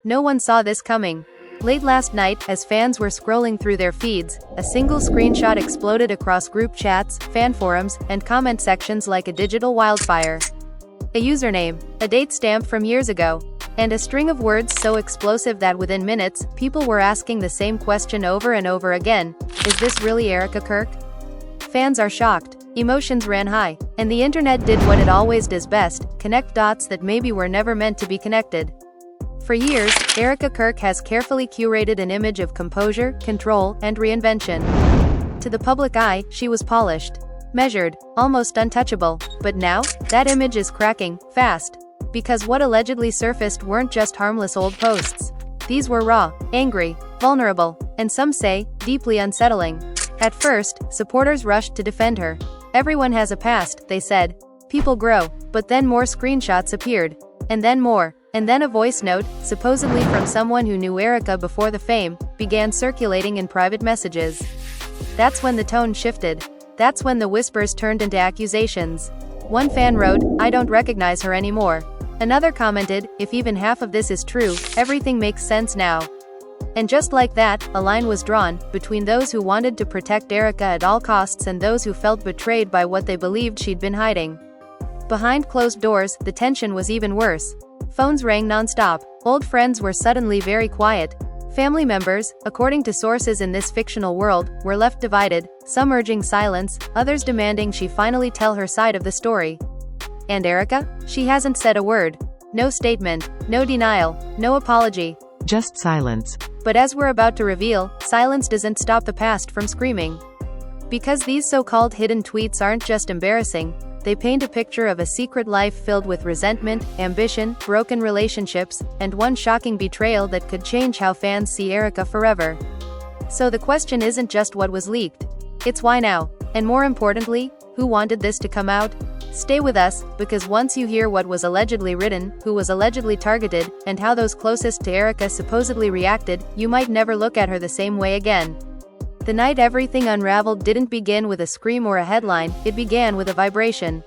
No one saw this coming. Late last night, as fans were scrolling through their feeds, a single screenshot exploded across group chats, fan forums, and comment sections like a digital wildfire. A username, a date stamp from years ago, and a string of words so explosive that within minutes, people were asking the same question over and over again: is this really Erika Kirk? Fans are shocked. Emotions ran high, and the internet did what it always does best: connect dots that maybe were never meant to be connected. For years, Erika Kirk has carefully curated an image of composure, control, and reinvention. To the public eye, she was polished, measured, almost untouchable, but now, that image is cracking, fast. Because what allegedly surfaced weren't just harmless old posts. These were raw, angry, vulnerable, and some say, deeply unsettling. At first, supporters rushed to defend her. Everyone has a past, they said. People grow. But then more screenshots appeared. And then more. And then a voice note, supposedly from someone who knew Erika before the fame, began circulating in private messages. That's when the tone shifted. That's when the whispers turned into accusations. One fan wrote, "I don't recognize her anymore." Another commented, "If even half of this is true, everything makes sense now." And just like that, a line was drawn, between those who wanted to protect Erika at all costs and those who felt betrayed by what they believed she'd been hiding. Behind closed doors, the tension was even worse. Phones rang non-stop. Old friends were suddenly very quiet. Family members, according to sources in this fictional world, were left divided, some urging silence, others demanding she finally tell her side of the story. And Erika? She hasn't said a word. No statement, no denial, no apology. Just silence. But as we're about to reveal, silence doesn't stop the past from screaming. Because these so-called hidden tweets aren't just embarrassing, they paint a picture of a secret life filled with resentment, ambition, broken relationships, and one shocking betrayal that could change how fans see Erika forever. So the question isn't just what was leaked. It's why now? And more importantly, who wanted this to come out? Stay with us, because once you hear what was allegedly written, who was allegedly targeted, and how those closest to Erika supposedly reacted, you might never look at her the same way again. The night everything unraveled didn't begin with a scream or a headline, it began with a vibration.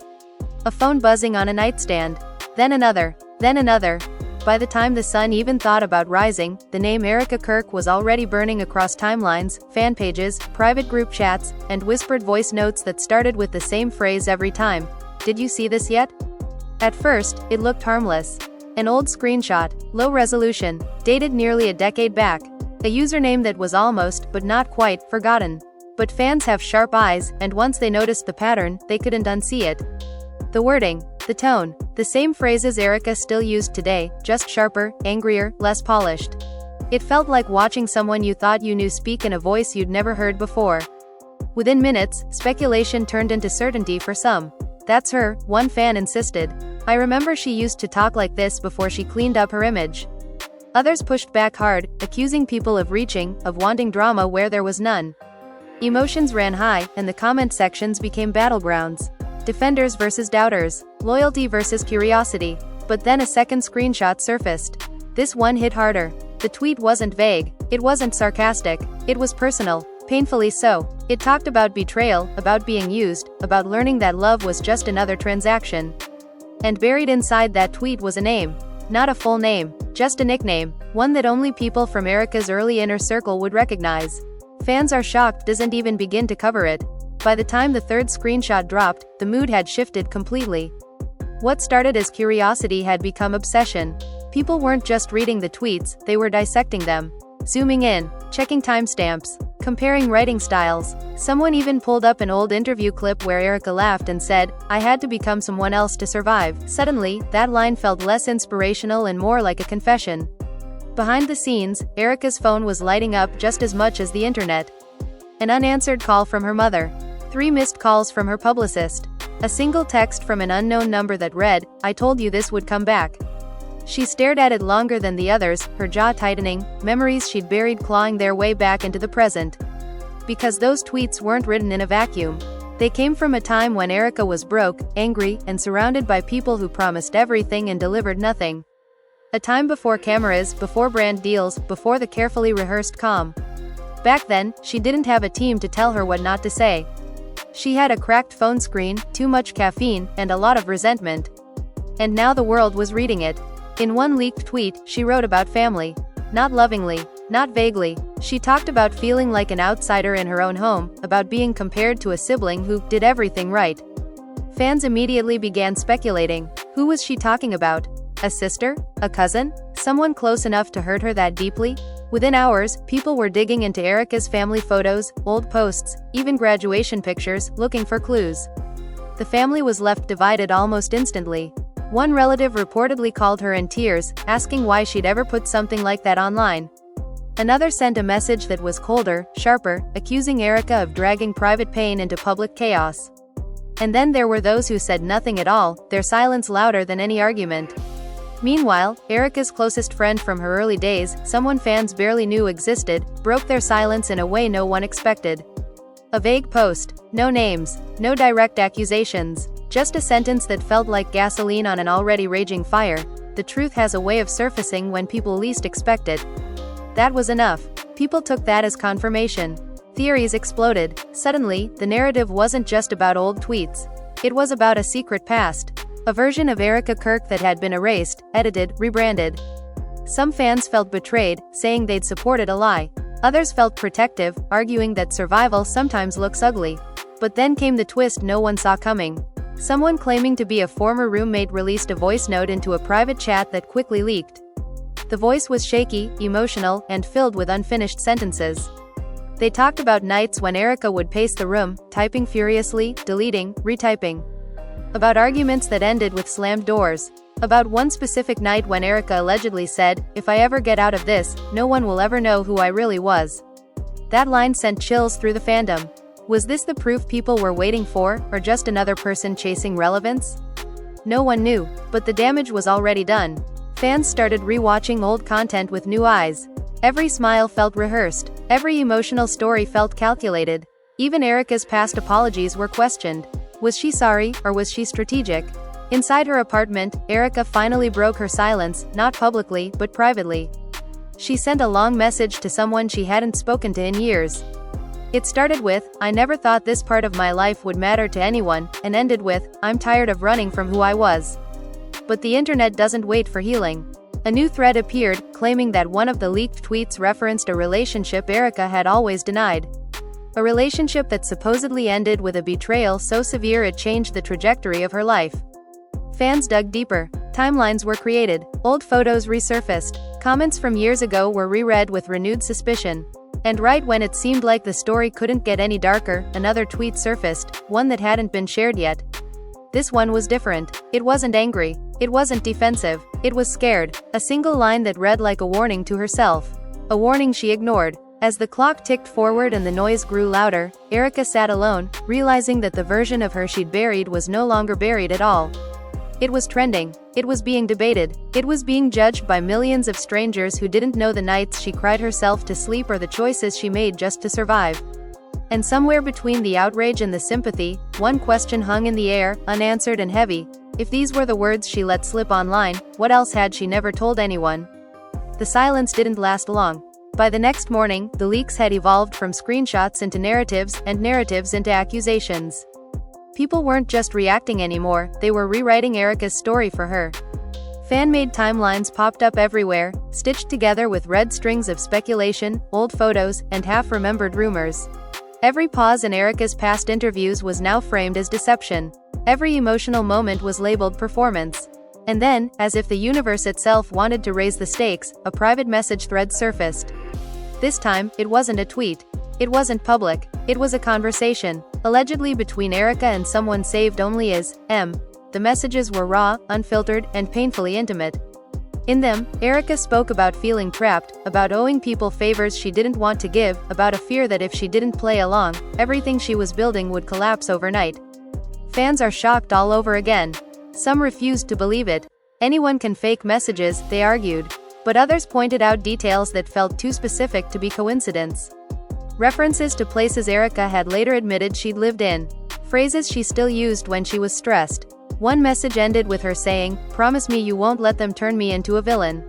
A phone buzzing on a nightstand. Then another. Then another. By the time the sun even thought about rising, the name Erika Kirk was already burning across timelines, fan pages, private group chats, and whispered voice notes that started with the same phrase every time. Did you see this yet? At first, it looked harmless. An old screenshot, low resolution, dated nearly a decade back. A username that was almost, but not quite, forgotten. But fans have sharp eyes, and once they noticed the pattern, they couldn't unsee it. The wording, the tone, the same phrases Erika still used today, just sharper, angrier, less polished. It felt like watching someone you thought you knew speak in a voice you'd never heard before. Within minutes, speculation turned into certainty for some. "That's her," one fan insisted. "I remember she used to talk like this before she cleaned up her image." Others pushed back hard, accusing people of reaching, of wanting drama where there was none. Emotions ran high, and the comment sections became battlegrounds. Defenders versus doubters, loyalty versus curiosity. But then a second screenshot surfaced. This one hit harder. The tweet wasn't vague, it wasn't sarcastic, it was personal, painfully so. It talked about betrayal, about being used, about learning that love was just another transaction. And buried inside that tweet was a name. Not a full name, just a nickname, one that only people from Erika's early inner circle would recognize. Fans are shocked doesn't even begin to cover it. By the time the third screenshot dropped, the mood had shifted completely. What started as curiosity had become obsession. People weren't just reading the tweets, they were dissecting them. Zooming in, checking timestamps, comparing writing styles. Someone even pulled up an old interview clip where Erika laughed and said, "I had to become someone else to survive." Suddenly, that line felt less inspirational and more like a confession. Behind the scenes, Erika's phone was lighting up just as much as the internet. An unanswered call from her mother. 3 missed calls from her publicist. A single text from an unknown number that read, "I told you this would come back." She stared at it longer than the others, her jaw tightening, memories she'd buried clawing their way back into the present. Because those tweets weren't written in a vacuum. They came from a time when Erika was broke, angry, and surrounded by people who promised everything and delivered nothing. A time before cameras, before brand deals, before the carefully rehearsed calm. Back then, she didn't have a team to tell her what not to say. She had a cracked phone screen, too much caffeine, and a lot of resentment. And now the world was reading it. In one leaked tweet, she wrote about family. Not lovingly, not vaguely. She talked about feeling like an outsider in her own home, about being compared to a sibling who did everything right. Fans immediately began speculating. Who was she talking about? A sister? A cousin? Someone close enough to hurt her that deeply? Within hours, people were digging into Erika's family photos, old posts, even graduation pictures, looking for clues. The family was left divided almost instantly. One relative reportedly called her in tears, asking why she'd ever put something like that online. Another sent a message that was colder, sharper, accusing Erika of dragging private pain into public chaos. And then there were those who said nothing at all, their silence louder than any argument. Meanwhile, Erika's closest friend from her early days, someone fans barely knew existed, broke their silence in a way no one expected. A vague post. No names. No direct accusations. Just a sentence that felt like gasoline on an already raging fire. The truth has a way of surfacing when people least expect it. That was enough. People took that as confirmation. Theories exploded. Suddenly, the narrative wasn't just about old tweets. It was about a secret past. A version of Erika Kirk that had been erased, edited, rebranded. Some fans felt betrayed, saying they'd supported a lie. Others felt protective, arguing that survival sometimes looks ugly. But then came the twist no one saw coming. Someone claiming to be a former roommate released a voice note into a private chat that quickly leaked. The voice was shaky, emotional, and filled with unfinished sentences. They talked about nights when Erika would pace the room, typing furiously, deleting, retyping. About arguments that ended with slammed doors. About one specific night when Erika allegedly said, "If I ever get out of this, no one will ever know who I really was." That line sent chills through the fandom. Was this the proof people were waiting for, or just another person chasing relevance? No one knew, but the damage was already done. Fans started rewatching old content with new eyes. Every smile felt rehearsed. Every emotional story felt calculated. Even Erika's past apologies were questioned. Was she sorry, or was she strategic? Inside her apartment, Erika finally broke her silence, not publicly, but privately. She sent a long message to someone she hadn't spoken to in years. It started with, "I never thought this part of my life would matter to anyone," and ended with, "I'm tired of running from who I was." But the internet doesn't wait for healing. A new thread appeared, claiming that one of the leaked tweets referenced a relationship Erika had always denied. A relationship that supposedly ended with a betrayal so severe it changed the trajectory of her life. Fans dug deeper. Timelines were created. Old photos resurfaced. Comments from years ago were reread with renewed suspicion. And right when it seemed like the story couldn't get any darker, another tweet surfaced, one that hadn't been shared yet. This one was different. It wasn't angry. It wasn't defensive. It was scared. A single line that read like a warning to herself. A warning she ignored. As the clock ticked forward and the noise grew louder, Erika sat alone, realizing that the version of her she'd buried was no longer buried at all. It was trending. It was being debated. It was being judged by millions of strangers who didn't know the nights she cried herself to sleep or the choices she made just to survive. And somewhere between the outrage and the sympathy, one question hung in the air, unanswered and heavy. If these were the words she let slip online, what else had she never told anyone? The silence didn't last long. By the next morning, the leaks had evolved from screenshots into narratives, and narratives into accusations. People weren't just reacting anymore, they were rewriting Erika's story for her. Fan-made timelines popped up everywhere, stitched together with red strings of speculation, old photos, and half-remembered rumors. Every pause in Erika's past interviews was now framed as deception. Every emotional moment was labeled performance. And then, as if the universe itself wanted to raise the stakes, a private message thread surfaced. This time, it wasn't a tweet. It wasn't public. It was a conversation, allegedly between Erika and someone saved only as M. The messages were raw, unfiltered, and painfully intimate. In them, Erika spoke about feeling trapped, about owing people favors she didn't want to give, about a fear that if she didn't play along, everything she was building would collapse overnight. Fans are shocked all over again. Some refused to believe it. Anyone can fake messages, they argued. But others pointed out details that felt too specific to be coincidence. References to places Erika had later admitted she'd lived in. Phrases she still used when she was stressed. One message ended with her saying, "Promise me you won't let them turn me into a villain."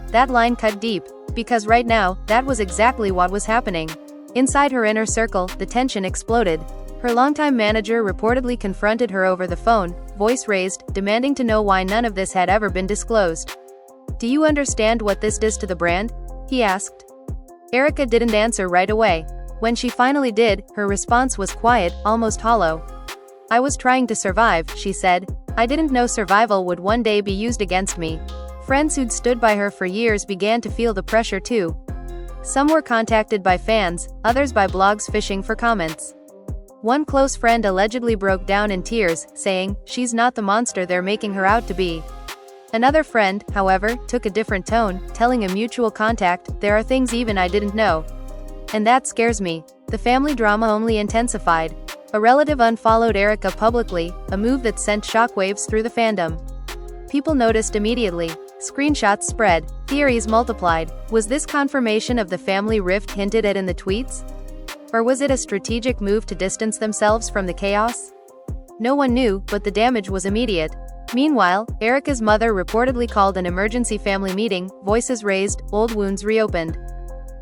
That line cut deep. Because right now, that was exactly what was happening. Inside her inner circle, the tension exploded. Her longtime manager reportedly confronted her over the phone, voice raised, demanding to know why none of this had ever been disclosed. "Do you understand what this does to the brand?" he asked. Erika didn't answer right away. When she finally did, her response was quiet, almost hollow. "I was trying to survive," she said. "I didn't know survival would one day be used against me." Friends who'd stood by her for years began to feel the pressure too. Some were contacted by fans, others by blogs fishing for comments. One close friend allegedly broke down in tears, saying, "She's not the monster they're making her out to be." Another friend, however, took a different tone, telling a mutual contact, "There are things even I didn't know. And that scares me." The family drama only intensified. A relative unfollowed Erika publicly, a move that sent shockwaves through the fandom. People noticed immediately. Screenshots spread. Theories multiplied. Was this confirmation of the family rift hinted at in the tweets? Or was it a strategic move to distance themselves from the chaos? No one knew, but the damage was immediate. Meanwhile, Erika's mother reportedly called an emergency family meeting, voices raised, old wounds reopened.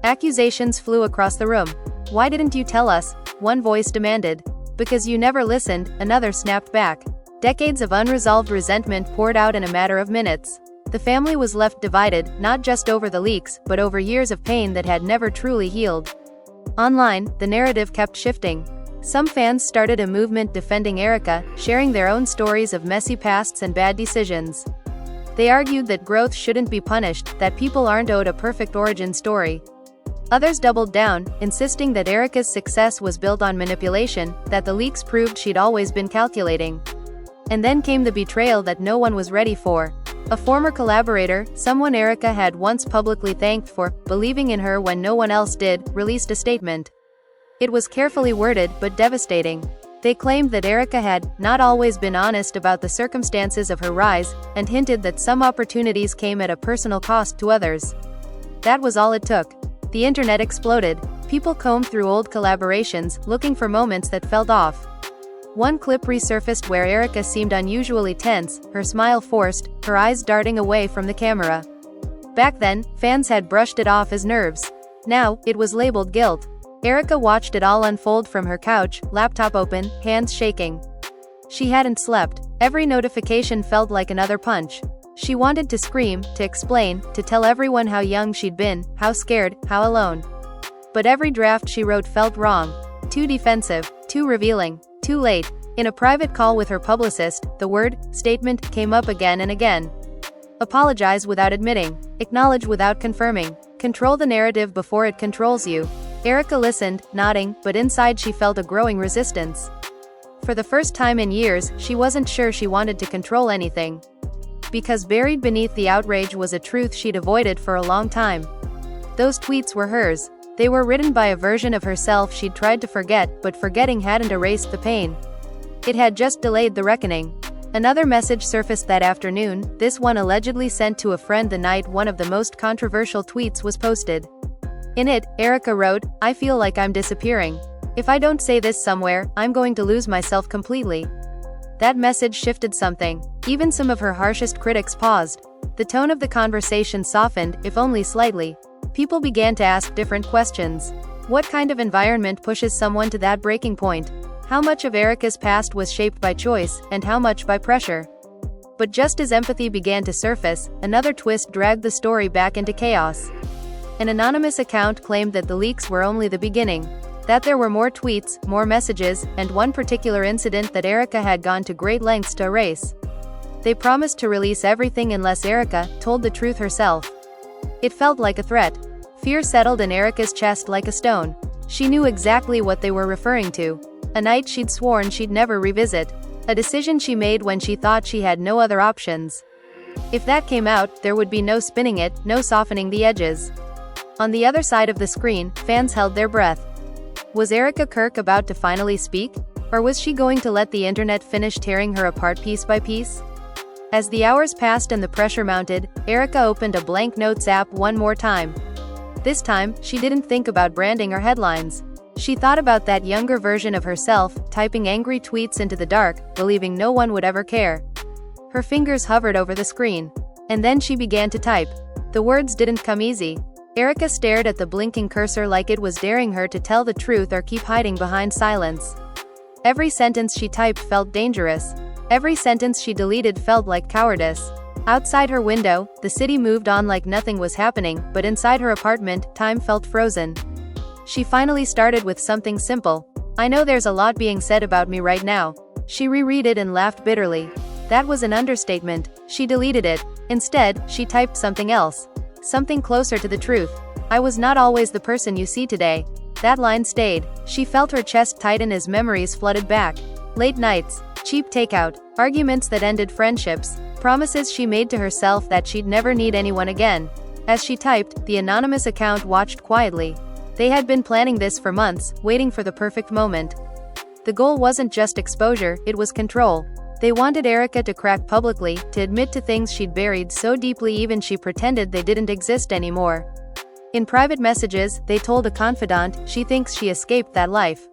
Accusations flew across the room. "Why didn't you tell us?" one voice demanded. "Because you never listened," another snapped back. Decades of unresolved resentment poured out in a matter of minutes. The family was left divided, not just over the leaks, but over years of pain that had never truly healed. Online, the narrative kept shifting. Some fans started a movement defending Erika, sharing their own stories of messy pasts and bad decisions. They argued that growth shouldn't be punished, that people aren't owed a perfect origin story. Others doubled down, insisting that Erika's success was built on manipulation, that the leaks proved she'd always been calculating. And then came the betrayal that no one was ready for. A former collaborator, someone Erika had once publicly thanked for believing in her when no one else did, released a statement. It was carefully worded, but devastating. They claimed that Erika had not always been honest about the circumstances of her rise, and hinted that some opportunities came at a personal cost to others. That was all it took. The internet exploded. People combed through old collaborations, looking for moments that felt off. One clip resurfaced where Erika seemed unusually tense, her smile forced, her eyes darting away from the camera. Back then, fans had brushed it off as nerves. Now, it was labeled guilt. Erika watched it all unfold from her couch, laptop open, hands shaking. She hadn't slept. Every notification felt like another punch. She wanted to scream, to explain, to tell everyone how young she'd been, how scared, how alone. But every draft she wrote felt wrong. Too defensive, too revealing, too late. In a private call with her publicist, the word statement came up again and again. Apologize without admitting. Acknowledge without confirming. Control the narrative before it controls you. Erika listened, nodding, but inside she felt a growing resistance. For the first time in years, she wasn't sure she wanted to control anything. Because buried beneath the outrage was a truth she'd avoided for a long time. Those tweets were hers. They were written by a version of herself she'd tried to forget, but forgetting hadn't erased the pain. It had just delayed the reckoning. Another message surfaced that afternoon, this one allegedly sent to a friend the night one of the most controversial tweets was posted. In it, Erika wrote, "I feel like I'm disappearing. If I don't say this somewhere, I'm going to lose myself completely." That message shifted something. Even some of her harshest critics paused. The tone of the conversation softened, if only slightly. People began to ask different questions. What kind of environment pushes someone to that breaking point? How much of Erika's past was shaped by choice, and how much by pressure? But just as empathy began to surface, another twist dragged the story back into chaos. An anonymous account claimed that the leaks were only the beginning. That there were more tweets, more messages, and one particular incident that Erika had gone to great lengths to erase. They promised to release everything unless Erika told the truth herself. It felt like a threat. Fear settled in Erika's chest like a stone. She knew exactly what they were referring to. A night she'd sworn she'd never revisit. A decision she made when she thought she had no other options. If that came out, there would be no spinning it, no softening the edges. On the other side of the screen, fans held their breath. Was Erika Kirk about to finally speak? Or was she going to let the internet finish tearing her apart piece by piece? As the hours passed and the pressure mounted, Erika opened a blank notes app one more time. This time, she didn't think about branding or headlines. She thought about that younger version of herself, typing angry tweets into the dark, believing no one would ever care. Her fingers hovered over the screen. And then she began to type. The words didn't come easy. Erika stared at the blinking cursor like it was daring her to tell the truth or keep hiding behind silence. Every sentence she typed felt dangerous. Every sentence she deleted felt like cowardice. Outside her window, the city moved on like nothing was happening, but inside her apartment, time felt frozen. She finally started with something simple. "I know there's a lot being said about me right now." She reread it and laughed bitterly. That was an understatement. She deleted it. Instead, she typed something else. Something closer to the truth. "I was not always the person you see today." That line stayed. She felt her chest tighten as memories flooded back. Late nights, cheap takeout, arguments that ended friendships, promises she made to herself that she'd never need anyone again. As she typed, the anonymous account watched quietly. They had been planning this for months, waiting for the perfect moment. The goal wasn't just exposure, it was control. They wanted Erika to crack publicly, to admit to things she'd buried so deeply even she pretended they didn't exist anymore. In private messages, they told a confidant, she thinks she escaped that life.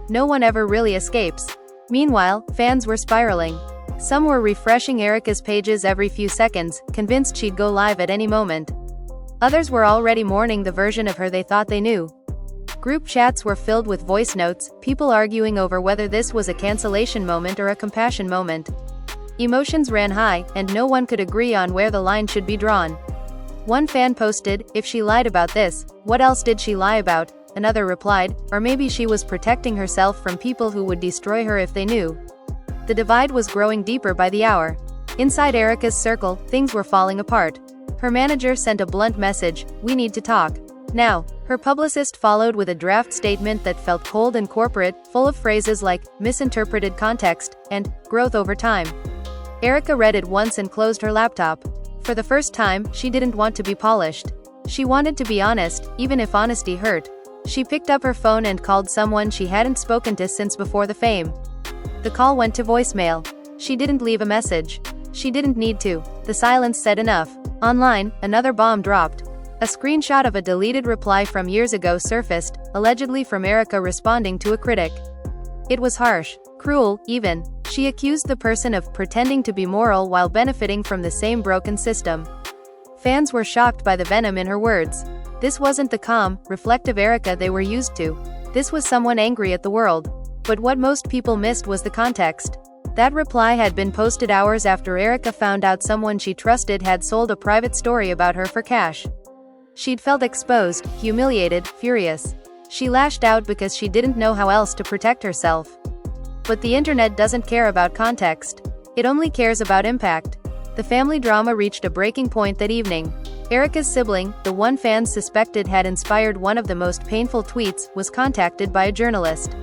No one ever really escapes. Meanwhile, fans were spiraling. Some were refreshing Erika's pages every few seconds, convinced she'd go live at any moment. Others were already mourning the version of her they thought they knew. Group chats were filled with voice notes, people arguing over whether this was a cancellation moment or a compassion moment. Emotions ran high, and no one could agree on where the line should be drawn. One fan posted, "If she lied about this, what else did she lie about?" Another replied, "Or maybe she was protecting herself from people who would destroy her if they knew." The divide was growing deeper by the hour. Inside Erika's circle, things were falling apart. Her manager sent a blunt message, "We need to talk now." Her publicist followed with a draft statement that felt cold and corporate, full of phrases like, "misinterpreted context," and, "growth over time." Erika read it once and closed her laptop. For the first time, she didn't want to be polished. She wanted to be honest, even if honesty hurt. She picked up her phone and called someone she hadn't spoken to since before the fame. The call went to voicemail. She didn't leave a message. She didn't need to. The silence said enough. Online, another bomb dropped. A screenshot of a deleted reply from years ago surfaced, allegedly from Erika responding to a critic. It was harsh, cruel, even. She accused the person of pretending to be moral while benefiting from the same broken system. Fans were shocked by the venom in her words. This wasn't the calm, reflective Erika they were used to. This was someone angry at the world. But what most people missed was the context. That reply had been posted hours after Erika found out someone she trusted had sold a private story about her for cash. She'd felt exposed, humiliated, furious. She lashed out because she didn't know how else to protect herself. But the internet doesn't care about context. It only cares about impact. The family drama reached a breaking point that evening. Erika's sibling, the one fans suspected had inspired one of the most painful tweets, was contacted by a journalist.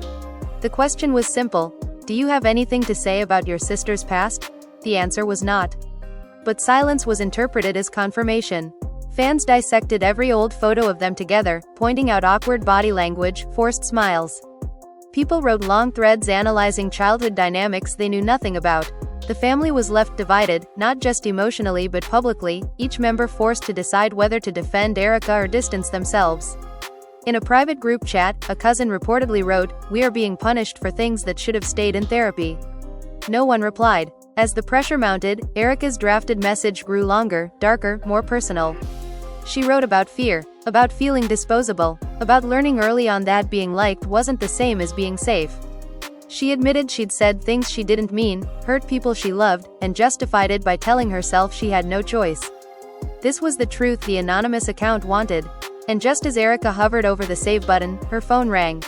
The question was simple: do you have anything to say about your sister's past? The answer was not. But silence was interpreted as confirmation. Fans dissected every old photo of them together, pointing out awkward body language, forced smiles. People wrote long threads analyzing childhood dynamics they knew nothing about. The family was left divided, not just emotionally but publicly, each member forced to decide whether to defend Erika or distance themselves. In a private group chat, a cousin reportedly wrote, "We are being punished for things that should have stayed in therapy." No one replied. As the pressure mounted, Erika's drafted message grew longer, darker, more personal. She wrote about fear, about feeling disposable, about learning early on that being liked wasn't the same as being safe. She admitted she'd said things she didn't mean, hurt people she loved, and justified it by telling herself she had no choice. This was the truth the anonymous account wanted. And just as Erika hovered over the save button, her phone rang.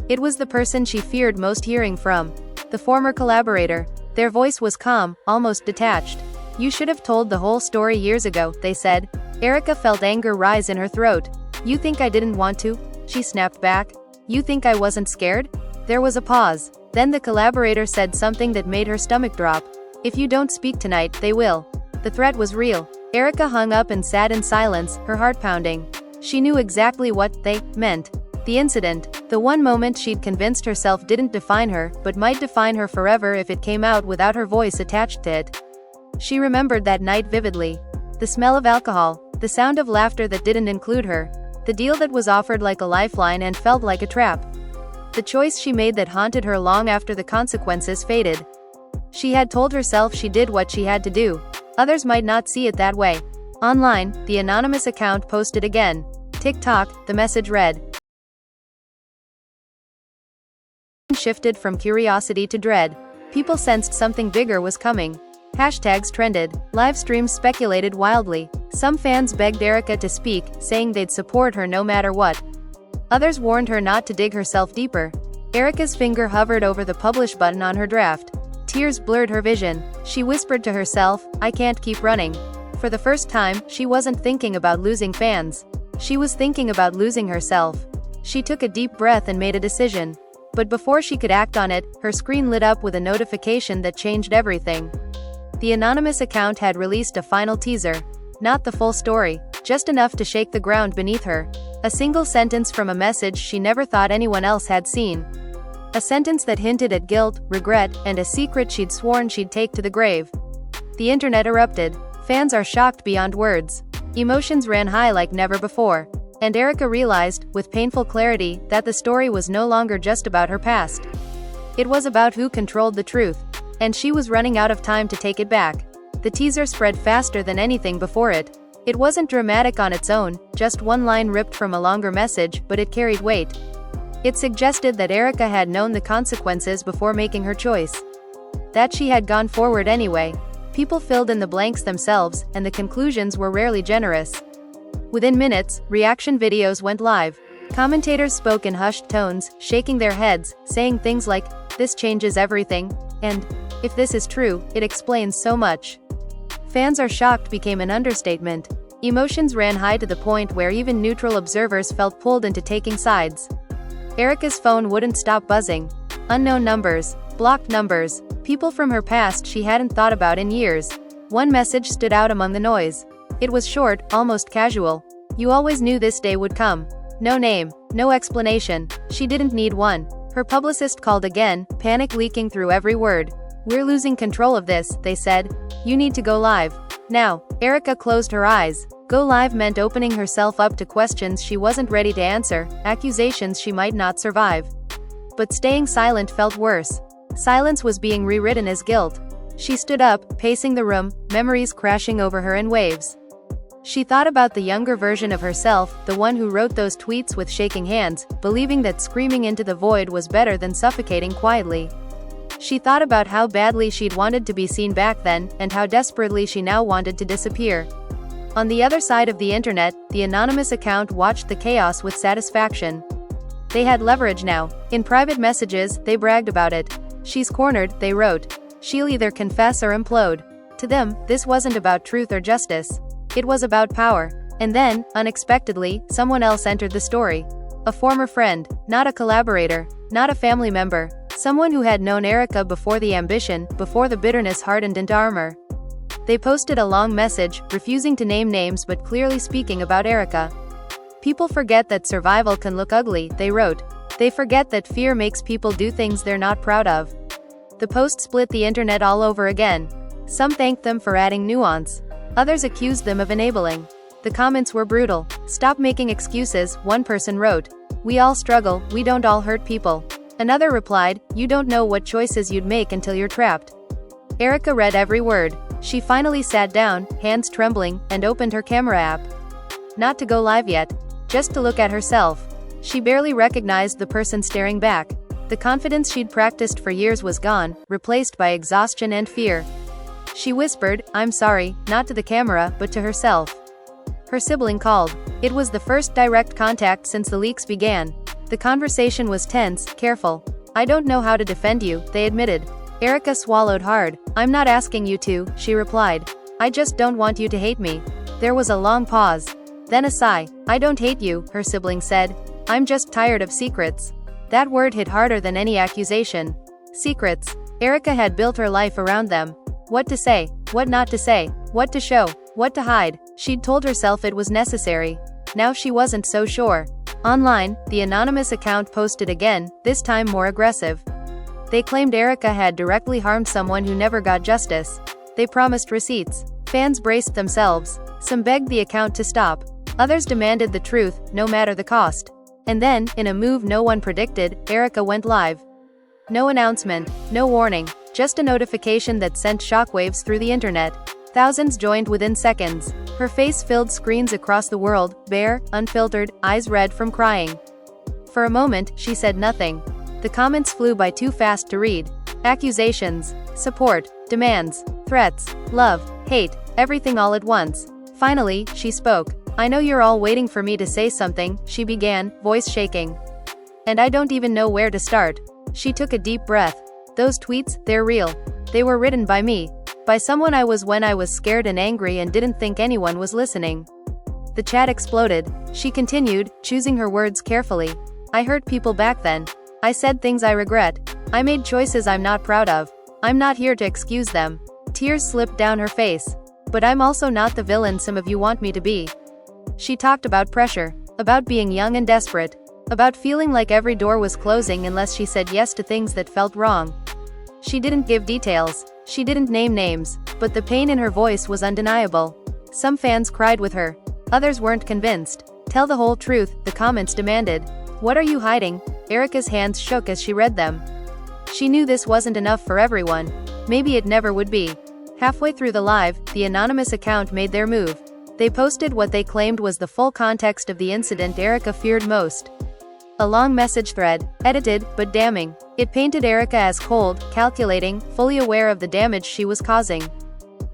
It was the person she feared most hearing from. The former collaborator. Their voice was calm, almost detached. "You should have told the whole story years ago," they said. Erika felt anger rise in her throat. "You think I didn't want to?" she snapped back. "You think I wasn't scared?" There was a pause. Then the collaborator said something that made her stomach drop. "If you don't speak tonight, they will." The threat was real. Erika hung up and sat in silence, her heart pounding. She knew exactly what they meant. The incident, the one moment she'd convinced herself didn't define her, but might define her forever if it came out without her voice attached to it. She remembered that night vividly. The smell of alcohol, the sound of laughter that didn't include her, the deal that was offered like a lifeline and felt like a trap. The choice she made that haunted her long after the consequences faded. She had told herself she did what she had to do. Others might not see it that way. Online, the anonymous account posted again. Tick-tock, the message read. Shifted from curiosity to dread. People sensed something bigger was coming. Hashtags trended, live streams speculated wildly. Some fans begged Erika to speak, saying they'd support her no matter what. Others warned her not to dig herself deeper. Erika's finger hovered over the publish button on her draft. Tears blurred her vision. She whispered to herself, "I can't keep running." For the first time, she wasn't thinking about losing fans. She was thinking about losing herself. She took a deep breath and made a decision. But before she could act on it, her screen lit up with a notification that changed everything. The anonymous account had released a final teaser. Not the full story, just enough to shake the ground beneath her. A single sentence from a message she never thought anyone else had seen. A sentence that hinted at guilt, regret, and a secret she'd sworn she'd take to the grave. The internet erupted. Fans are shocked beyond words. Emotions ran high like never before. And Erika realized, with painful clarity, that the story was no longer just about her past. It was about who controlled the truth. And she was running out of time to take it back. The teaser spread faster than anything before it. It wasn't dramatic on its own, just one line ripped from a longer message, but it carried weight. It suggested that Erika had known the consequences before making her choice. That she had gone forward anyway. People filled in the blanks themselves, and the conclusions were rarely generous. Within minutes, reaction videos went live. Commentators spoke in hushed tones, shaking their heads, saying things like, "This changes everything," and, "If this is true, it explains so much." Fans are shocked became an understatement. Emotions ran high to the point where even neutral observers felt pulled into taking sides. Erika's phone wouldn't stop buzzing. Unknown numbers, blocked numbers, people from her past she hadn't thought about in years. One message stood out among the noise. It was short, almost casual. "You always knew this day would come." No name, no explanation. She didn't need one. Her publicist called again, panic leaking through every word. "We're losing control of this," they said. "You need to go live. Now." Erika closed her eyes. Go live meant opening herself up to questions she wasn't ready to answer, accusations she might not survive. But staying silent felt worse. Silence was being rewritten as guilt. She stood up, pacing the room, memories crashing over her in waves. She thought about the younger version of herself, the one who wrote those tweets with shaking hands, believing that screaming into the void was better than suffocating quietly. She thought about how badly she'd wanted to be seen back then, and how desperately she now wanted to disappear. On the other side of the internet, the anonymous account watched the chaos with satisfaction. They had leverage now. In private messages, they bragged about it. "She's cornered," they wrote. "She'll either confess or implode." To them, this wasn't about truth or justice. It was about power. And then, unexpectedly, someone else entered the story. A former friend, not a collaborator, not a family member, someone who had known Erika before the ambition, before the bitterness hardened into armor. They posted a long message, refusing to name names but clearly speaking about Erika. "People forget that survival can look ugly," they wrote. "They forget that fear makes people do things they're not proud of." The post split the internet all over again. Some thanked them for adding nuance. Others accused them of enabling. The comments were brutal. "Stop making excuses," one person wrote. "We all struggle, we don't all hurt people." Another replied, "You don't know what choices you'd make until you're trapped." Erika read every word. She finally sat down, hands trembling, and opened her camera app. Not to go live yet. Just to look at herself. She barely recognized the person staring back. The confidence she'd practiced for years was gone, replaced by exhaustion and fear. She whispered, "I'm sorry," not to the camera, but to herself. Her sibling called. It was the first direct contact since the leaks began. The conversation was tense, careful. "I don't know how to defend you," they admitted. Erika swallowed hard. "I'm not asking you to," she replied. "I just don't want you to hate me." There was a long pause. Then a sigh. "I don't hate you," her sibling said. "I'm just tired of secrets." That word hit harder than any accusation. Secrets. Erika had built her life around them. What to say, what not to say, what to show, what to hide. She'd told herself it was necessary. Now she wasn't so sure. Online, the anonymous account posted again, this time more aggressive. They claimed Erika had directly harmed someone who never got justice. They promised receipts. Fans braced themselves. Some begged the account to stop. Others demanded the truth, no matter the cost. And then, in a move no one predicted, Erika went live. No announcement, no warning, just a notification that sent shockwaves through the internet. Thousands joined within seconds. Her face filled screens across the world, bare, unfiltered, eyes red from crying. For a moment, she said nothing. The comments flew by too fast to read. Accusations, support, demands, Threats, love, hate, everything all at once. Finally, she spoke. "I know you're all waiting for me to say something," she began, voice shaking. "And I don't even know where to start." She took a deep breath. "Those tweets, they're real. They were written by me. By someone I was when I was scared and angry and didn't think anyone was listening." The chat exploded. She continued, choosing her words carefully. "I hurt people back then. I said things I regret. I made choices I'm not proud of. I'm not here to excuse them." Tears slipped down her face. "But I'm also not the villain some of you want me to be." She talked about pressure, about being young and desperate, about feeling like every door was closing unless she said yes to things that felt wrong. She didn't give details. She didn't name names, but the pain in her voice was undeniable. Some fans cried with her. Others weren't convinced. "Tell the whole truth," the comments demanded. "What are you hiding?" Erika's hands shook as she read them. She knew this wasn't enough for everyone. Maybe it never would be. Halfway through the live, the anonymous account made their move. They posted what they claimed was the full context of the incident Erika feared most. A long message thread, edited, but damning. It painted Erika as cold, calculating, fully aware of the damage she was causing.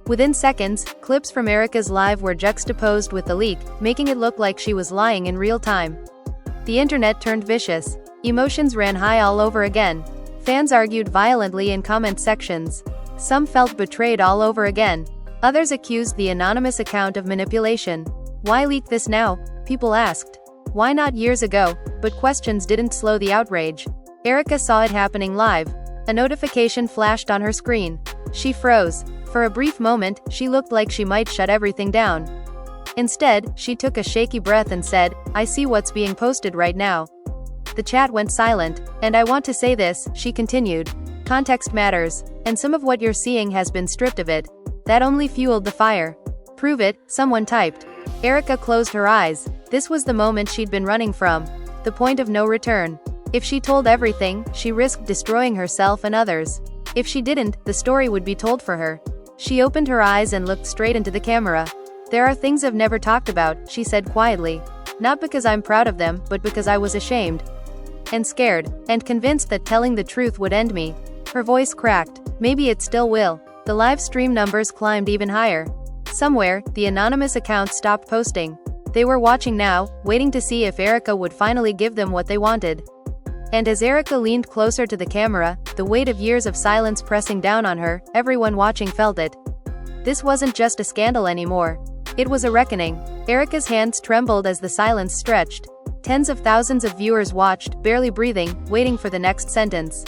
Within seconds, clips from Erika's live were juxtaposed with the leak, making it look like she was lying in real time. The internet turned vicious. Emotions ran high all over again. Fans argued violently in comment sections. Some felt betrayed all over again. Others accused the anonymous account of manipulation. "Why leak this now?" people asked. "Why not years ago?" But questions didn't slow the outrage. Erika saw it happening live. A notification flashed on her screen. She froze. For a brief moment, she looked like she might shut everything down. Instead, she took a shaky breath and said, "I see what's being posted right now." The chat went silent. "And I want to say this," she continued. "Context matters. And some of what you're seeing has been stripped of it. That only fueled the fire." "Prove it," someone typed. Erika closed her eyes. This was the moment she'd been running from. The point of no return. If she told everything, she risked destroying herself and others. If she didn't, the story would be told for her. She opened her eyes and looked straight into the camera. "There are things I've never talked about," she said quietly. "Not because I'm proud of them, but because I was ashamed. And scared. And convinced that telling the truth would end me." Her voice cracked. "Maybe it still will." The live stream numbers climbed even higher. Somewhere, the anonymous account stopped posting. They were watching now, waiting to see if Erika would finally give them what they wanted. And as Erika leaned closer to the camera, the weight of years of silence pressing down on her, everyone watching felt it. This wasn't just a scandal anymore. It was a reckoning. Erika's hands trembled as the silence stretched. Tens of thousands of viewers watched, barely breathing, waiting for the next sentence.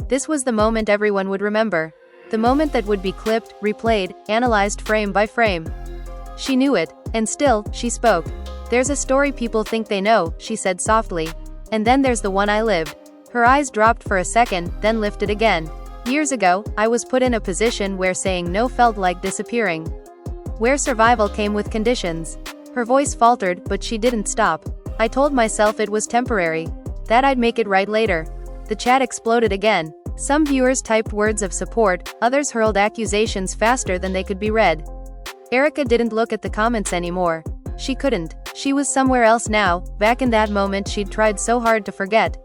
This was the moment everyone would remember. The moment that would be clipped, replayed, analyzed frame by frame. She knew it, and still, she spoke. "There's a story people think they know," she said softly. "And then there's the one I lived." Her eyes dropped for a second, then lifted again. "Years ago, I was put in a position where saying no felt like disappearing. Where survival came with conditions." Her voice faltered, but she didn't stop. "I told myself it was temporary. That I'd make it right later." The chat exploded again. Some viewers typed words of support, others hurled accusations faster than they could be read. Erika didn't look at the comments anymore. She couldn't. She was somewhere else now, back in that moment she'd tried so hard to forget.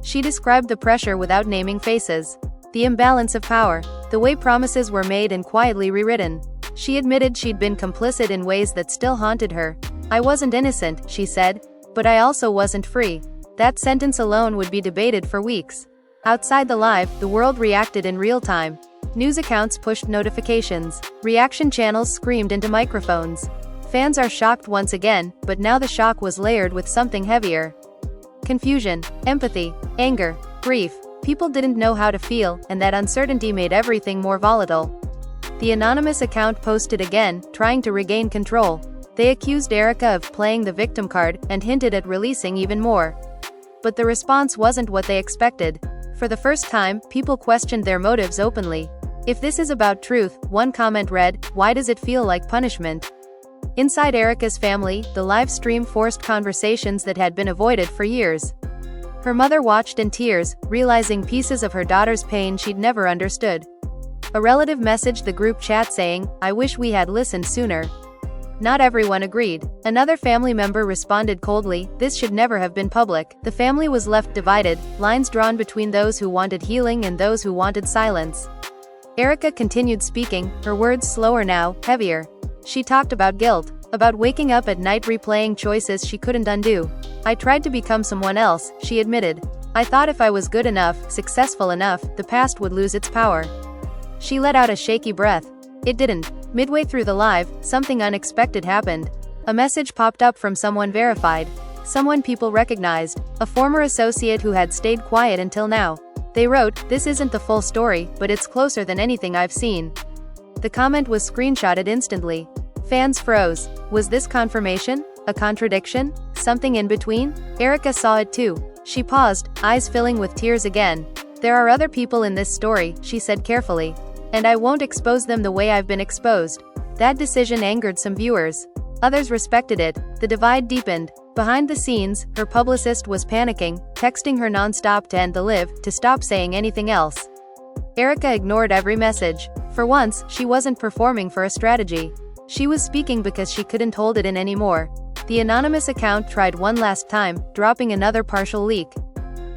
She described the pressure without naming faces. The imbalance of power. The way promises were made and quietly rewritten. She admitted she'd been complicit in ways that still haunted her. "I wasn't innocent," she said. "But I also wasn't free." That sentence alone would be debated for weeks. Outside the live, the world reacted in real time. News accounts pushed notifications. Reaction channels screamed into microphones. Fans are shocked once again, but now the shock was layered with something heavier. Confusion, empathy, anger, grief. People didn't know how to feel, and that uncertainty made everything more volatile. The anonymous account posted again, trying to regain control. They accused Erika of playing the victim card, and hinted at releasing even more. But the response wasn't what they expected. For the first time, people questioned their motives openly. "If this is about truth," one comment read, "why does it feel like punishment?" Inside Erika's family, the live stream forced conversations that had been avoided for years. Her mother watched in tears, realizing pieces of her daughter's pain she'd never understood. A relative messaged the group chat saying, "I wish we had listened sooner." Not everyone agreed. Another family member responded coldly, "This should never have been public." The family was left divided, lines drawn between those who wanted healing and those who wanted silence. Erika continued speaking, her words slower now, heavier. She talked about guilt, about waking up at night replaying choices she couldn't undo. I tried to become someone else, she admitted. I thought if I was good enough, successful enough, the past would lose its power. She let out a shaky breath. It didn't. Midway through the live, something unexpected happened. A message popped up from someone verified. Someone people recognized, a former associate who had stayed quiet until now. They wrote, "This isn't the full story, but it's closer than anything I've seen." The comment was screenshotted instantly. Fans froze. Was this confirmation? A contradiction? Something in between? Erika saw it too. She paused, eyes filling with tears again. "There are other people in this story," she said carefully. "And I won't expose them the way I've been exposed." That decision angered some viewers. Others respected it. The divide deepened. Behind the scenes, her publicist was panicking, texting her non-stop to end the live, to stop saying anything else. Erika ignored every message. For once, she wasn't performing for a strategy. She was speaking because she couldn't hold it in anymore. The anonymous account tried one last time, dropping another partial leak.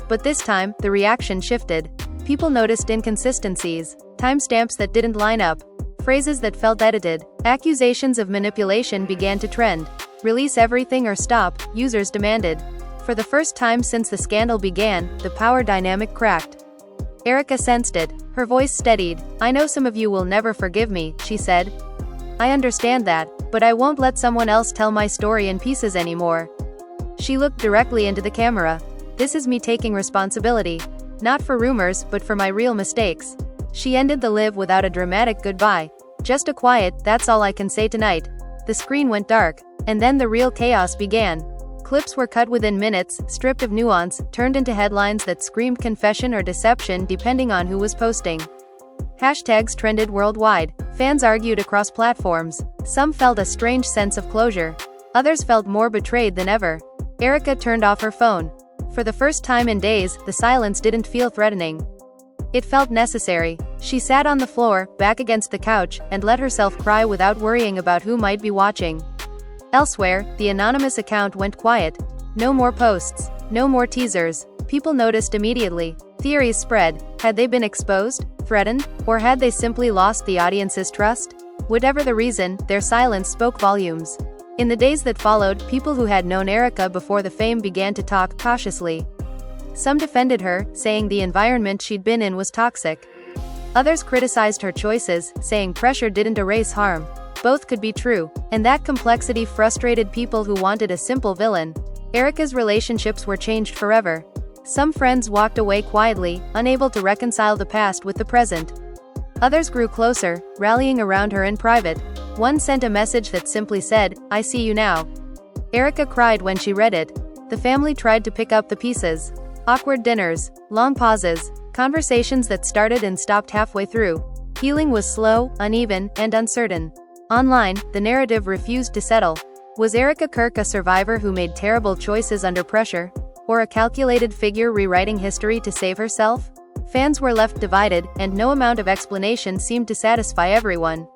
But this time, the reaction shifted. People noticed inconsistencies, timestamps that didn't line up, phrases that felt edited. Accusations of manipulation began to trend. "Release everything or stop," users demanded. For the first time since the scandal began, the power dynamic cracked. Erika sensed it. Her voice steadied. "I know some of you will never forgive me," she said. "I understand that, but I won't let someone else tell my story in pieces anymore." She looked directly into the camera. "This is me taking responsibility. Not for rumors, but for my real mistakes." She ended the live without a dramatic goodbye. Just a quiet, "That's all I can say tonight." The screen went dark. And then the real chaos began. Clips were cut within minutes, stripped of nuance, turned into headlines that screamed confession or deception depending on who was posting. Hashtags trended worldwide. Fans argued across platforms. Some felt a strange sense of closure. Others felt more betrayed than ever. Erika turned off her phone. For the first time in days, the silence didn't feel threatening. It felt necessary. She sat on the floor, back against the couch, and let herself cry without worrying about who might be watching. Elsewhere, the anonymous account went quiet. No more posts. No more teasers. People noticed immediately. Theories spread. Had they been exposed? Threatened? Or had they simply lost the audience's trust? Whatever the reason, their silence spoke volumes. In the days that followed, people who had known Erika before the fame began to talk cautiously. Some defended her, saying the environment she'd been in was toxic. Others criticized her choices, saying pressure didn't erase harm. Both could be true, and that complexity frustrated people who wanted a simple villain. Erika's relationships were changed forever. Some friends walked away quietly, unable to reconcile the past with the present. Others grew closer, rallying around her in private. One sent a message that simply said, "I see you now." Erika cried when she read it. The family tried to pick up the pieces. Awkward dinners, long pauses, conversations that started and stopped halfway through. Healing was slow, uneven, and uncertain. Online, the narrative refused to settle. Was Erika Kirk a survivor who made terrible choices under pressure? Or a calculated figure rewriting history to save herself? Fans were left divided, and no amount of explanation seemed to satisfy everyone.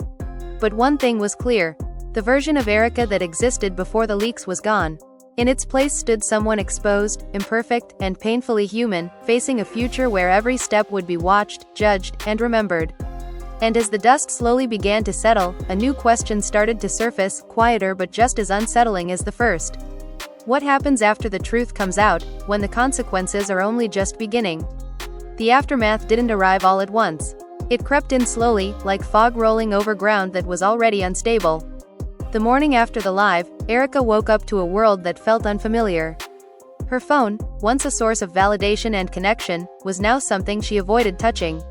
But one thing was clear. The version of Erika that existed before the leaks was gone. In its place stood someone exposed, imperfect, and painfully human, facing a future where every step would be watched, judged, and remembered. And as the dust slowly began to settle, a new question started to surface, quieter but just as unsettling as the first. What happens after the truth comes out, when the consequences are only just beginning? The aftermath didn't arrive all at once. It crept in slowly, like fog rolling over ground that was already unstable. The morning after the live, Erika woke up to a world that felt unfamiliar. Her phone, once a source of validation and connection, was now something she avoided touching.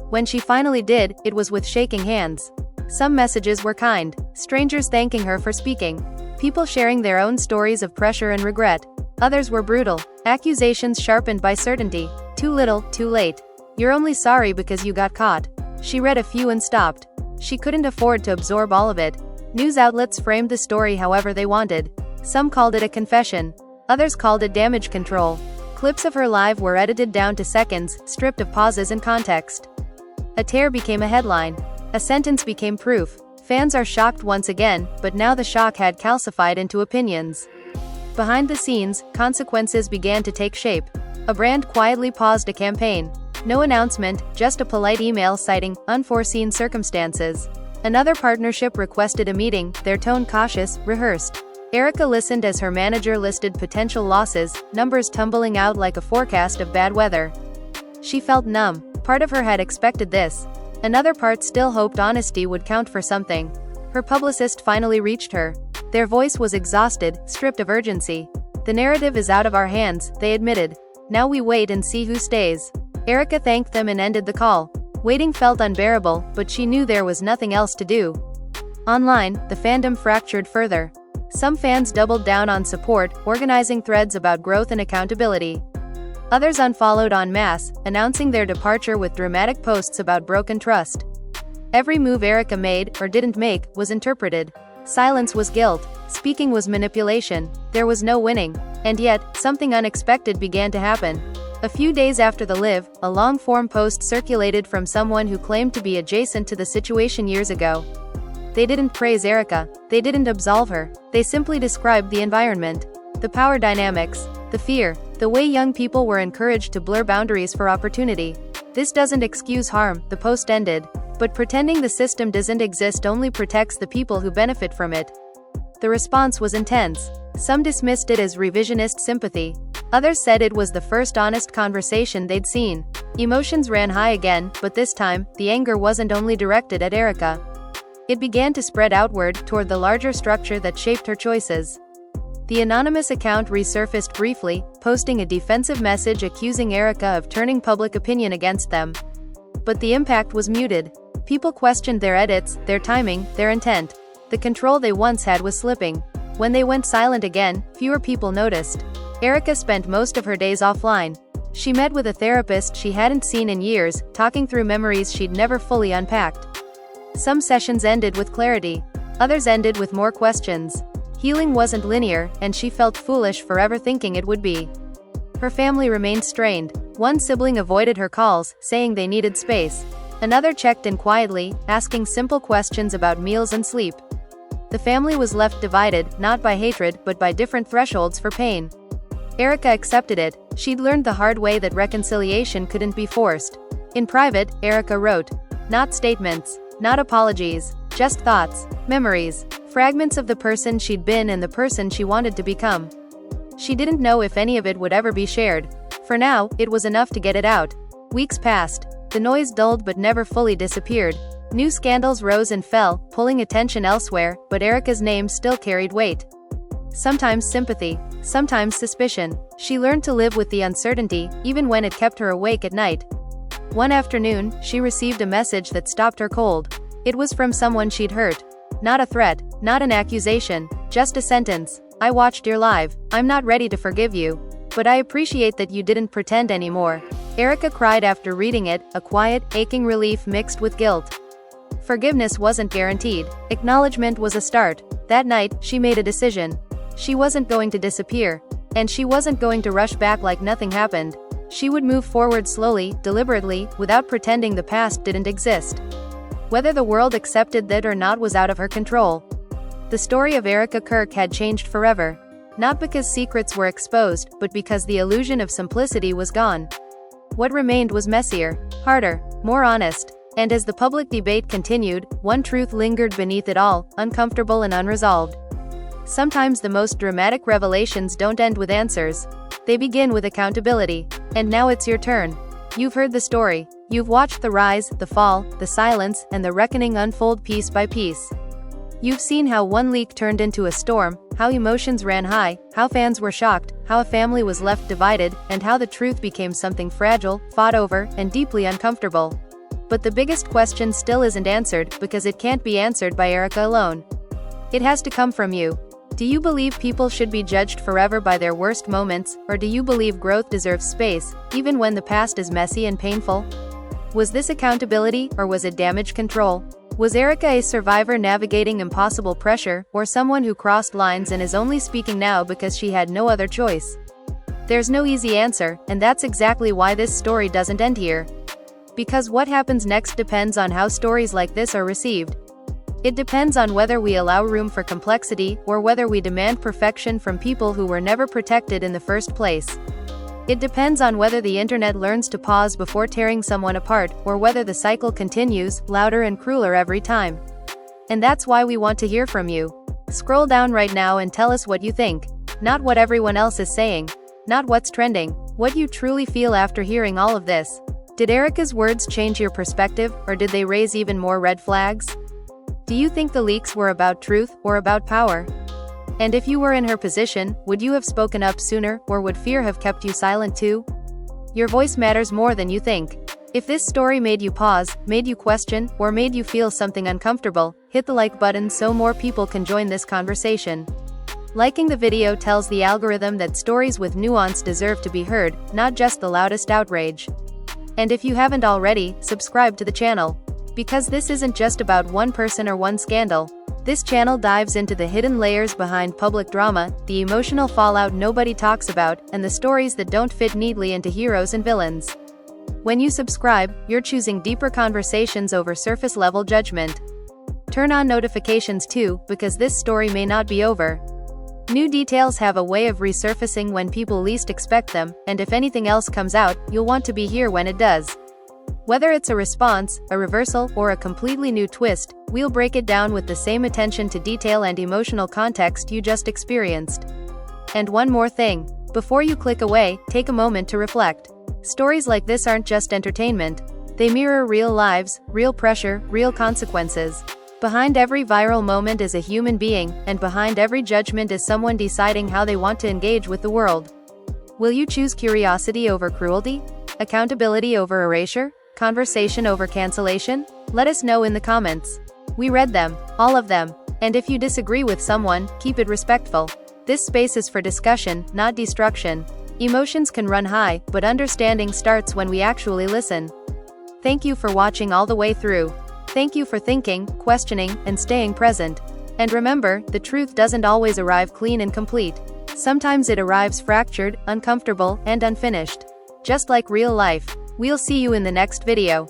When she finally did, it was with shaking hands. Some messages were kind, strangers thanking her for speaking. People sharing their own stories of pressure and regret. Others were brutal, accusations sharpened by certainty. Too little, too late. You're only sorry because you got caught. She read a few and stopped. She couldn't afford to absorb all of it. News outlets framed the story however they wanted. Some called it a confession. Others called it damage control. Clips of her live were edited down to seconds, stripped of pauses and context. A tear became a headline. A sentence became proof. Fans are shocked once again, but now the shock had calcified into opinions. Behind the scenes, consequences began to take shape. A brand quietly paused a campaign. No announcement, just a polite email citing unforeseen circumstances. Another partnership requested a meeting, their tone cautious, rehearsed. Erika listened as her manager listed potential losses, numbers tumbling out like a forecast of bad weather. She felt numb. Part of her had expected this. Another part still hoped honesty would count for something. Her publicist finally reached her. Their voice was exhausted, stripped of urgency. The narrative is out of our hands, they admitted. Now we wait and see who stays. Erika thanked them and ended the call. Waiting felt unbearable, but she knew there was nothing else to do. Online, the fandom fractured further. Some fans doubled down on support, organizing threads about growth and accountability. Others unfollowed en masse, announcing their departure with dramatic posts about broken trust. Every move Erika made, or didn't make, was interpreted. Silence was guilt. Speaking was manipulation. There was no winning. And yet, something unexpected began to happen. A few days after the live, a long-form post circulated from someone who claimed to be adjacent to the situation years ago. They didn't praise Erika. They didn't absolve her. They simply described the environment. The power dynamics. The fear. The way young people were encouraged to blur boundaries for opportunity. This doesn't excuse harm, the post ended. But pretending the system doesn't exist only protects the people who benefit from it. The response was intense. Some dismissed it as revisionist sympathy. Others said it was the first honest conversation they'd seen. Emotions ran high again, but this time, the anger wasn't only directed at Erika. It began to spread outward, toward the larger structure that shaped her choices. The anonymous account resurfaced briefly, posting a defensive message accusing Erika of turning public opinion against them. But the impact was muted. People questioned their edits, their timing, their intent. The control they once had was slipping. When they went silent again, fewer people noticed. Erika spent most of her days offline. She met with a therapist she hadn't seen in years, talking through memories she'd never fully unpacked. Some sessions ended with clarity. Others ended with more questions. Healing wasn't linear, and she felt foolish for ever thinking it would be. Her family remained strained. One sibling avoided her calls, saying they needed space. Another checked in quietly, asking simple questions about meals and sleep. The family was left divided, not by hatred, but by different thresholds for pain. Erika accepted it. She'd learned the hard way that reconciliation couldn't be forced. In private, Erika wrote, "Not statements, not apologies, just thoughts, memories, fragments of the person she'd been and the person she wanted to become." She didn't know if any of it would ever be shared. For now, it was enough to get it out. Weeks passed. The noise dulled but never fully disappeared. New scandals rose and fell, pulling attention elsewhere, but Erika's name still carried weight. Sometimes sympathy, sometimes suspicion. She learned to live with the uncertainty, even when it kept her awake at night. One afternoon, she received a message that stopped her cold. It was from someone she'd hurt. Not a threat, not an accusation, just a sentence. "I watched your live. I'm not ready to forgive you. But I appreciate that you didn't pretend anymore." Erika cried after reading it, a quiet, aching relief mixed with guilt. Forgiveness wasn't guaranteed. Acknowledgement was a start. That night, she made a decision. She wasn't going to disappear. And she wasn't going to rush back like nothing happened. She would move forward slowly, deliberately, without pretending the past didn't exist. Whether the world accepted that or not was out of her control. The story of Erika Kirk had changed forever. Not because secrets were exposed, but because the illusion of simplicity was gone. What remained was messier, harder, more honest. And as the public debate continued, one truth lingered beneath it all, uncomfortable and unresolved. Sometimes the most dramatic revelations don't end with answers. They begin with accountability. And now it's your turn. You've heard the story. You've watched the rise, the fall, the silence, and the reckoning unfold piece by piece. You've seen how one leak turned into a storm, how emotions ran high, how fans were shocked, how a family was left divided, and how the truth became something fragile, fought over, and deeply uncomfortable. But the biggest question still isn't answered, because it can't be answered by Erika alone. It has to come from you. Do you believe people should be judged forever by their worst moments, or do you believe growth deserves space, even when the past is messy and painful? Was this accountability, or was it damage control? Was Erika a survivor navigating impossible pressure, or someone who crossed lines and is only speaking now because she had no other choice? There's no easy answer, and that's exactly why this story doesn't end here. Because what happens next depends on how stories like this are received. It depends on whether we allow room for complexity, or whether we demand perfection from people who were never protected in the first place. It depends on whether the internet learns to pause before tearing someone apart, or whether the cycle continues, louder and crueler every time. And that's why we want to hear from you. Scroll down right now and tell us what you think. Not what everyone else is saying. Not what's trending. What you truly feel after hearing all of this. Did Erika's words change your perspective, or did they raise even more red flags? Do you think the leaks were about truth, or about power? And if you were in her position, would you have spoken up sooner, or would fear have kept you silent too? Your voice matters more than you think. If this story made you pause, made you question, or made you feel something uncomfortable, hit the like button so more people can join this conversation. Liking the video tells the algorithm that stories with nuance deserve to be heard, not just the loudest outrage. And if you haven't already, subscribe to the channel. Because this isn't just about one person or one scandal. This channel dives into the hidden layers behind public drama, the emotional fallout nobody talks about, and the stories that don't fit neatly into heroes and villains. When you subscribe, you're choosing deeper conversations over surface-level judgment. Turn on notifications too, because this story may not be over. New details have a way of resurfacing when people least expect them, and if anything else comes out, you'll want to be here when it does. Whether it's a response, a reversal, or a completely new twist, we'll break it down with the same attention to detail and emotional context you just experienced. And one more thing. Before you click away, take a moment to reflect. Stories like this aren't just entertainment. They mirror real lives, real pressure, real consequences. Behind every viral moment is a human being, and behind every judgment is someone deciding how they want to engage with the world. Will you choose curiosity over cruelty? Accountability over erasure? Conversation over cancellation? Let us know in the comments. We read them, all of them. And if you disagree with someone, keep it respectful. This space is for discussion, not destruction. Emotions can run high, but understanding starts when we actually listen. Thank you for watching all the way through. Thank you for thinking, questioning, and staying present. And remember, the truth doesn't always arrive clean and complete. Sometimes it arrives fractured, uncomfortable, and unfinished. Just like real life. We'll see you in the next video.